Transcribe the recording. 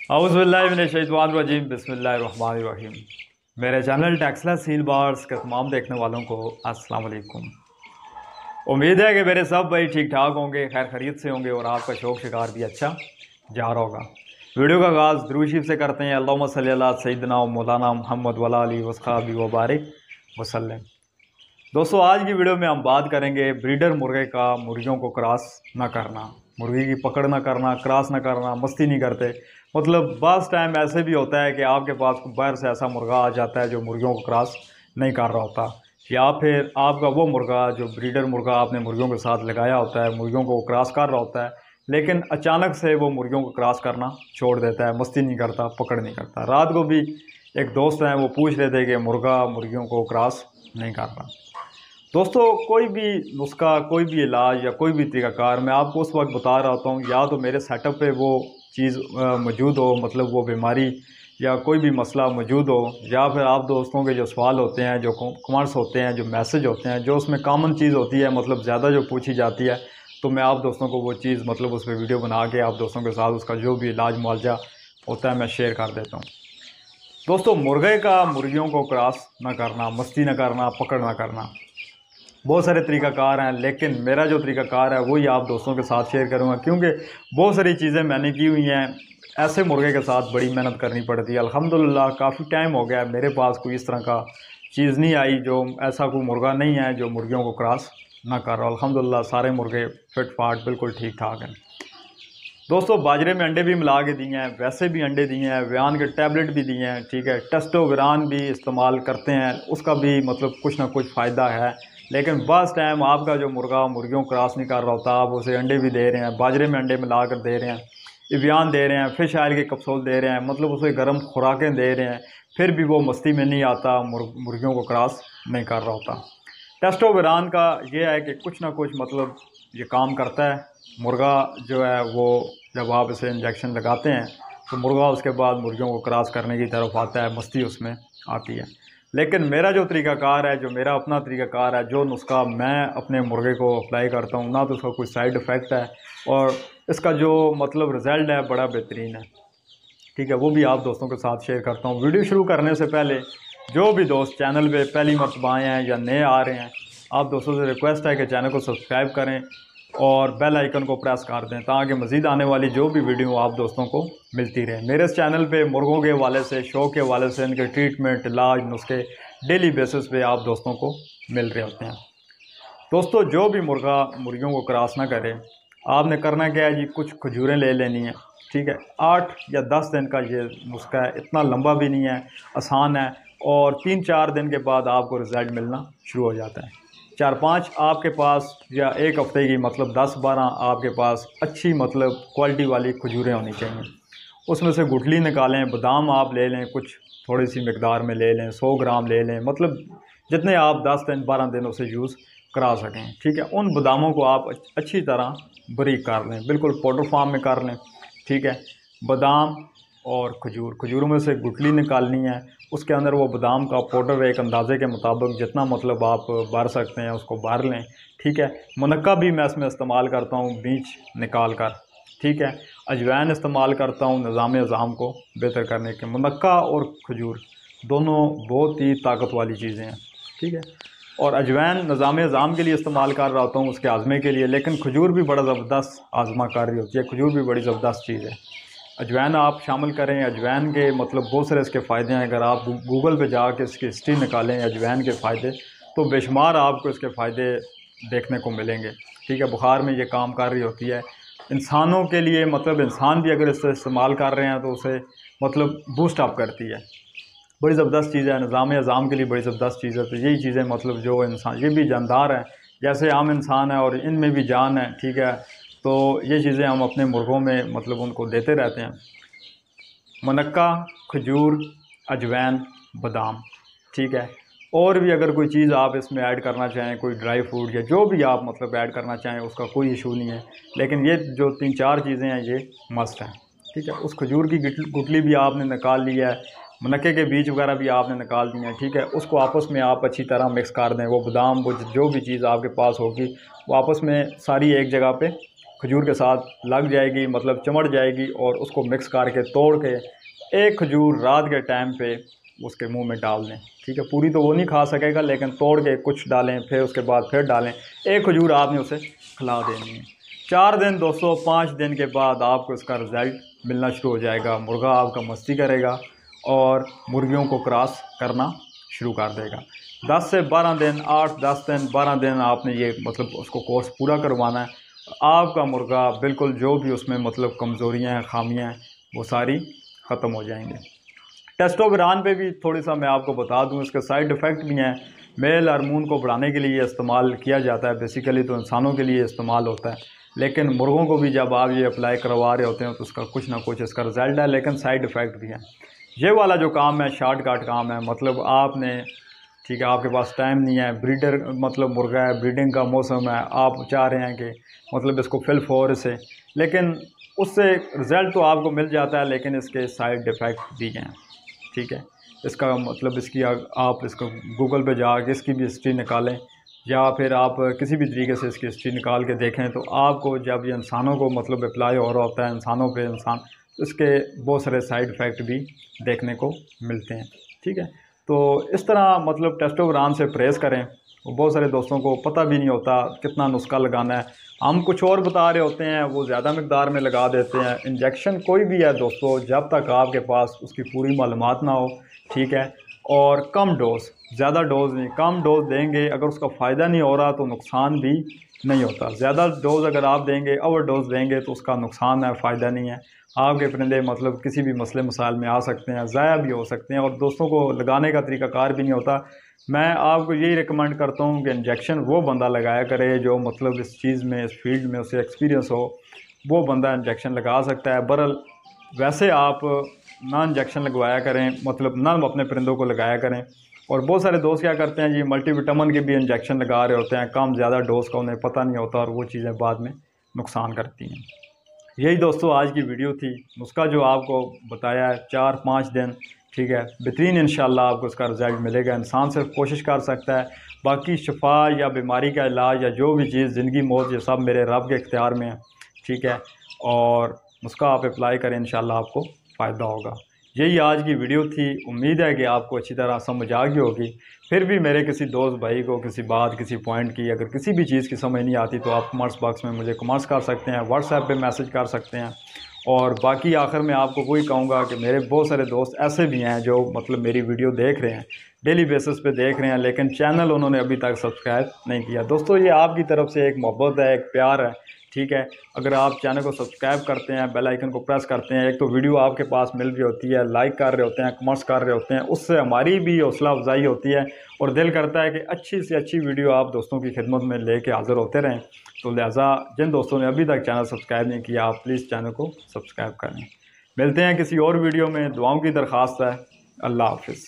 औज़ुबिल्लाहिमिनश्शैतानिर्रजीम बिस्मिल्लाहिर्रहमानिर्रहीम। मेरे channel Taxila seal bars के तमाम देखने वालों को अस्सलाम वालेकुम। उम्मीद है कि मेरे सब भाई ठीक ठाक होंगे, खैर खरीद से होंगे और आपका शौक शिकार भी अच्छा जा रहा होगा। वीडियो का आगाज़ दुरूद शरीफ से करते हैं। अल्लाहुम्मा सल्ली अला सय्यिदना व मौलाना मुहम्मद व अला आलिहि व अस्हाबिहि व बारिक वसल्लम। दोस्तों, आज की वीडियो में हम बात करेंगे ब्रीडर मुर्गे का मुर्गियों को क्रॉस ना करना, मुर्गी की पकड़ ना करना, क्रॉस ना करना, मस्ती नहीं करते। मतलब बाज़ टाइम ऐसे भी होता है कि आपके पास बाहर से ऐसा मुर्गा आ जाता है जो मुर्गियों को क्रॉस नहीं कर रहा होता, या फिर आपका वो मुर्गा जो ब्रीडर मुर्गा आपने मुर्गियों के साथ लगाया होता है, मुर्गियों को क्रॉस कर रहा होता है, लेकिन अचानक से वो मुर्गियों को क्रॉस करना छोड़ देता है, मस्ती नहीं करता, पकड़ नहीं करता। रात को भी एक दोस्त हैं, वो पूछ रहे थे कि मुर्गा मुर्गियों को क्रॉस नहीं कर रहा। दोस्तों, कोई भी नुस्खा, कोई भी इलाज या कोई भी तरीक़ाकार मैं आपको उस वक्त बता रहा होता हूँ, या तो मेरे सेटअप पे वो चीज़ मौजूद हो, मतलब वो बीमारी या कोई भी मसला मौजूद हो, या फिर आप दोस्तों के जो सवाल होते हैं, जो कमेंट्स होते हैं, जो मैसेज होते हैं, जो उसमें कॉमन चीज़ होती है, मतलब ज़्यादा जो पूछी जाती है, तो मैं आप दोस्तों को वो चीज़ मतलब उस पर वीडियो बना के आप दोस्तों के साथ उसका जो भी इलाज मुआवजा होता है मैं शेयर कर देता हूँ। दोस्तों, मुर्गे का मुर्गियों को क्रॉस ना करना, मस्ती ना करना, पकड़ ना करना, बहुत सारे तरीक़ाकार हैं, लेकिन मेरा जो तरीक़ाकार है वही आप दोस्तों के साथ शेयर करूंगा, क्योंकि बहुत सारी चीज़ें मैंने की हुई हैं। ऐसे मुर्गे के साथ बड़ी मेहनत करनी पड़ती है। अल्हम्दुलिल्लाह काफ़ी टाइम हो गया, मेरे पास कोई इस तरह का चीज़ नहीं आई, जो ऐसा कोई मुर्गा नहीं है जो मुर्गियों को क्रॉस ना कर रहा। अल्हम्दुलिल्लाह सारे मुर्गे फिट फाट बिल्कुल ठीक ठाक हैं। दोस्तों, बाजरे में अंडे भी मिला के दिए हैं, वैसे भी अंडे दिए हैं, व्यान के टैबलेट भी दिए हैं, ठीक है, टेस्टोस्टेरोन भी इस्तेमाल करते हैं, उसका भी मतलब कुछ ना कुछ फ़ायदा है। लेकिन बस टाइम आपका जो मुर्गा मुर्गियों क्रॉस नहीं कर रहा होता, आप उसे अंडे भी दे रहे हैं, बाजरे में अंडे मिला कर दे रहे हैं, इवियान दे रहे हैं, फिश ऑयल के कैप्सूल दे रहे हैं, मतलब उसे गर्म खुराकें दे रहे हैं, फिर भी वो मस्ती में नहीं आता, मुर्गियों को क्रॉस नहीं कर रहा होता। टेस्टोस्टेरोन का ये है कि कुछ ना कुछ मतलब ये काम करता है। मुर्गा जो है वो जब आप इसे इंजेक्शन लगाते हैं तो मुर्गा उसके बाद मुर्गियों को क्रॉस करने की तरफ आता है, मस्ती उसमें आती है। लेकिन मेरा जो तरीक़ाकार है, जो मेरा अपना तरीक़ाकार है, जो नुस्खा मैं अपने मुर्गे को अप्लाई करता हूँ, ना तो उसका कोई साइड इफ़ेक्ट है और इसका जो मतलब रिज़ल्ट है बड़ा बेहतरीन है, ठीक है, वो भी आप दोस्तों के साथ शेयर करता हूँ। वीडियो शुरू करने से पहले जो भी दोस्त चैनल पे पहली मरतबा आए हैं या नए आ रहे हैं, आप दोस्तों से रिक्वेस्ट है कि चैनल को सब्सक्राइब करें और बेल आइकन को प्रेस कर दें, ताकि मज़ीद आने वाली जो भी वीडियो आप दोस्तों को मिलती रहे। मेरे इस चैनल पे मुर्गों के हवाले से, शौक के हवाले से, इनके ट्रीटमेंट, इलाज, नुस्खे डेली बेसिस पे आप दोस्तों को मिल रहे होते हैं। दोस्तों, जो भी मुर्गा मुर्गियों को क्रॉस ना करे, आपने करना क्या है जी, कुछ खजूरें ले लेनी है, ठीक है। 8 या 10 दिन का ये नुस्खा है, इतना लंबा भी नहीं है, आसान है, और 3-4 दिन के बाद आपको रिज़ल्ट मिलना शुरू हो जाता है। 4-5 आपके पास या एक हफ़्ते की मतलब 10-12 आपके पास अच्छी मतलब क्वालिटी वाली खजूरें होनी चाहिए। उसमें से गुठली निकालें, बादाम आप ले लें, कुछ थोड़ी सी मकदार में ले लें, 100 ग्राम ले लें, मतलब जितने आप 10 दिन 12 दिन उसे यूज़ करा सकें, ठीक है। उन बादामों को आप अच्छी तरह बारीक कर लें, बिल्कुल पाउडर फॉर्म में कर लें, ठीक है। बादाम और खजूरों में से गुठली निकालनी है, उसके अंदर वो बादाम का पाउडर एक अंदाज़े के मुताबिक जितना मतलब आप भर सकते हैं उसको भर लें, ठीक है। मुनक्का भी मैं इसमें इस्तेमाल करता हूँ बीज निकाल कर, ठीक है। अजवाइन इस्तेमाल करता हूँ निज़ाम अज़ाम को बेहतर करने के। मुनक्का और खजूर दोनों बहुत ही ताकत वाली चीज़ें हैं, ठीक है। और अजवाइन निज़ाम अज़ाम के लिए इस्तेमाल कर रहा होता हूँ, उसके आज़मे के लिए, लेकिन खजूर भी बड़ा ज़बरदस्त आज़मा कर रही होती है, खजूर भी बड़ी ज़बरदस्त चीज़ है। अजवाइन आप शामिल करें, अजवाइन के मतलब बहुत सारे इसके फ़ायदे हैं। अगर आप गूगल पे जाके इसकी हिस्ट्री निकालें अजवाइन के फ़ायदे, तो बेशुमार आपको इसके फ़ायदे देखने को मिलेंगे, ठीक है। बुखार में ये काम कर रही होती है इंसानों के लिए, मतलब इंसान भी अगर इसे इस्तेमाल कर रहे हैं तो उसे मतलब बूस्ट अप करती है, बड़ी ज़बरदस्त चीज़ है, निज़ाम अज़ाम के लिए बड़ी ज़बरदस्त चीज़ है। तो यही चीज़ें मतलब जो इंसान, ये भी जानदार है जैसे आम इंसान है और इनमें भी जान है, ठीक है। तो ये चीज़ें हम अपने मुर्गों में मतलब उनको देते रहते हैं। मुनक्का, खजूर, अजवाइन, बादाम, ठीक है। और भी अगर कोई चीज़ आप इसमें ऐड करना चाहें, कोई ड्राई फ्रूट या जो भी आप मतलब ऐड करना चाहें, उसका कोई इशू नहीं है, लेकिन ये जो 3-4 चीज़ें हैं ये मस्ट हैं, ठीक है। उस खजूर की गुठली भी आपने निकाल ली है, मुनक्के के बीज वगैरह भी आपने निकाल दिए हैं, ठीक है। उसको आपस में आप अच्छी तरह मिक्स कर दें, वो बादाम, वो जो भी चीज़ आपके पास होगी वो आपस में सारी एक जगह पे खजूर के साथ लग जाएगी, मतलब चमड़ जाएगी, और उसको मिक्स करके तोड़ के एक खजूर रात के टाइम पे उसके मुंह में डाल दें। ठीक है, पूरी तो वो नहीं खा सकेगा, लेकिन तोड़ के कुछ डालें, फिर उसके बाद फिर डालें। एक खजूर आपने उसे खिला देनी है। 4 दिन दोस्तों, 5 दिन के बाद आपको इसका रिज़ल्ट मिलना शुरू हो जाएगा। मुर्गा आपका मस्ती करेगा और मुर्गियों को क्रॉस करना शुरू कर देगा। 10 से 12 दिन, 8-10 दिन, 12 दिन आपने ये मतलब उसको कोर्स पूरा करवाना है। आपका मुर्गा बिल्कुल जो भी उसमें मतलब कमज़ोरियाँ हैं, खामियाँ हैं, वो सारी ख़त्म हो जाएंगे। टेस्टोस्टेरोन पे भी थोड़ी सा मैं आपको बता दूं, इसके साइड इफ़ेक्ट भी हैं। मेल हार्मोन को बढ़ाने के लिए इस्तेमाल किया जाता है, बेसिकली तो इंसानों के लिए इस्तेमाल होता है, लेकिन मुर्गों को भी जब आप ये अप्लाई करवा रहे होते हैं तो उसका कुछ ना कुछ इसका रिज़ल्ट है, लेकिन साइड इफ़ेक्ट भी है। ये वाला जो काम है शॉर्टकट काम है, मतलब आपने, ठीक है, आपके पास टाइम नहीं है, ब्रीडर मतलब मुर्गा है, ब्रीडिंग का मौसम है, आप चाह रहे हैं कि मतलब इसको फिल फॉर से, लेकिन उससे रिज़ल्ट तो आपको मिल जाता है, लेकिन इसके साइड इफ़ेक्ट भी हैं। ठीक है, इसका मतलब इसकी आप इसको गूगल पे जाके इसकी भी हिस्ट्री निकालें, या फिर आप किसी भी तरीके से इसकी हिस्ट्री निकाल के देखें, तो आपको जब ये इंसानों को मतलब अप्लाई हो रहा होता है इंसानों पे, इंसान, इसके बहुत सारे साइड इफ़ेक्ट भी देखने को मिलते हैं। ठीक है, तो इस तरह मतलब टेस्टोस्टेरोन से परहेज़ करें। बहुत सारे दोस्तों को पता भी नहीं होता कितना नुस्खा लगाना है, हम कुछ और बता रहे होते हैं, वो ज़्यादा मकदार में लगा देते हैं। इंजेक्शन कोई भी है दोस्तों, जब तक आपके पास उसकी पूरी मालूमात ना हो, ठीक है, और कम डोज, ज़्यादा डोज नहीं, कम डोज देंगे, अगर उसका फ़ायदा नहीं हो रहा तो नुकसान भी नहीं होता। ज़्यादा डोज अगर आप देंगे, ओवर डोज देंगे, तो उसका नुकसान है, फ़ायदा नहीं है। आपके परिंदे मतलब किसी भी मसले मसाइल में आ सकते हैं, ज़ाया भी हो सकते हैं, और दोस्तों को लगाने का तरीक़ाकार भी नहीं होता। मैं आपको यही रिकमेंड करता हूँ कि इंजेक्शन वो बंदा लगाया करे जो मतलब इस चीज़ में, इस फील्ड में उसे एक्सपीरियंस हो, वो बंदा इंजेक्शन लगा सकता है। बहरहाल वैसे आप ना इंजेक्शन लगवाया करें, मतलब ना अपने परिंदों को लगाया करें। और बहुत सारे दोस्त क्या करते हैं जी, मल्टीविटामिन के भी इंजेक्शन लगा रहे होते हैं, कम ज़्यादा डोज का, उन्हें पता नहीं होता, और वो चीज़ें बाद में नुकसान करती हैं। यही दोस्तों आज की वीडियो थी। नुस्खा जो आपको बताया है 4-5 दिन, ठीक है, बेहतरीन इंशाल्लाह आपको उसका रिज़ल्ट मिलेगा। इंसान सिर्फ कोशिश कर सकता है, बाकी शफा या बीमारी का इलाज या जो भी चीज़, ज़िंदगी मौत, ये सब मेरे रब के इख्तियार में है। ठीक है, और नुस्खा आप अप्लाई करें, इंशाल्लाह आपको फ़ायदा होगा। यही आज की वीडियो थी। उम्मीद है कि आपको अच्छी तरह समझ आ गई होगी। फिर भी मेरे किसी दोस्त भाई को किसी बात, किसी पॉइंट की, अगर किसी भी चीज़ की समझ नहीं आती, तो आप कमेंट्स बॉक्स में मुझे कमेंट्स कर सकते हैं, व्हाट्सएप पे मैसेज कर सकते हैं। और बाकी आखिर में आपको वही कहूँगा कि मेरे बहुत सारे दोस्त ऐसे भी हैं जो मतलब मेरी वीडियो देख रहे हैं, डेली बेसिस पे देख रहे हैं, लेकिन चैनल उन्होंने अभी तक सब्सक्राइब नहीं किया। दोस्तों ये आपकी तरफ से एक मोहब्बत है, एक प्यार है। ठीक है, अगर आप चैनल को सब्सक्राइब करते हैं, बेल आइकन को प्रेस करते हैं, एक तो वीडियो आपके पास मिल रही होती है, लाइक कर रहे होते हैं, कमेंट्स कर रहे होते हैं, उससे हमारी भी हौसला अफजाई होती है, और दिल करता है कि अच्छी से अच्छी वीडियो आप दोस्तों की खिदमत में लेके हाज़िर होते रहें। तो लिहाजा जिन दोस्तों ने अभी तक चैनल सब्सक्राइब नहीं किया, आप प्लीज़ चैनल को सब्सक्राइब करें। मिलते हैं किसी और वीडियो में, दुआओं की दरख्वास्त है। अल्लाह हाफ़िज़।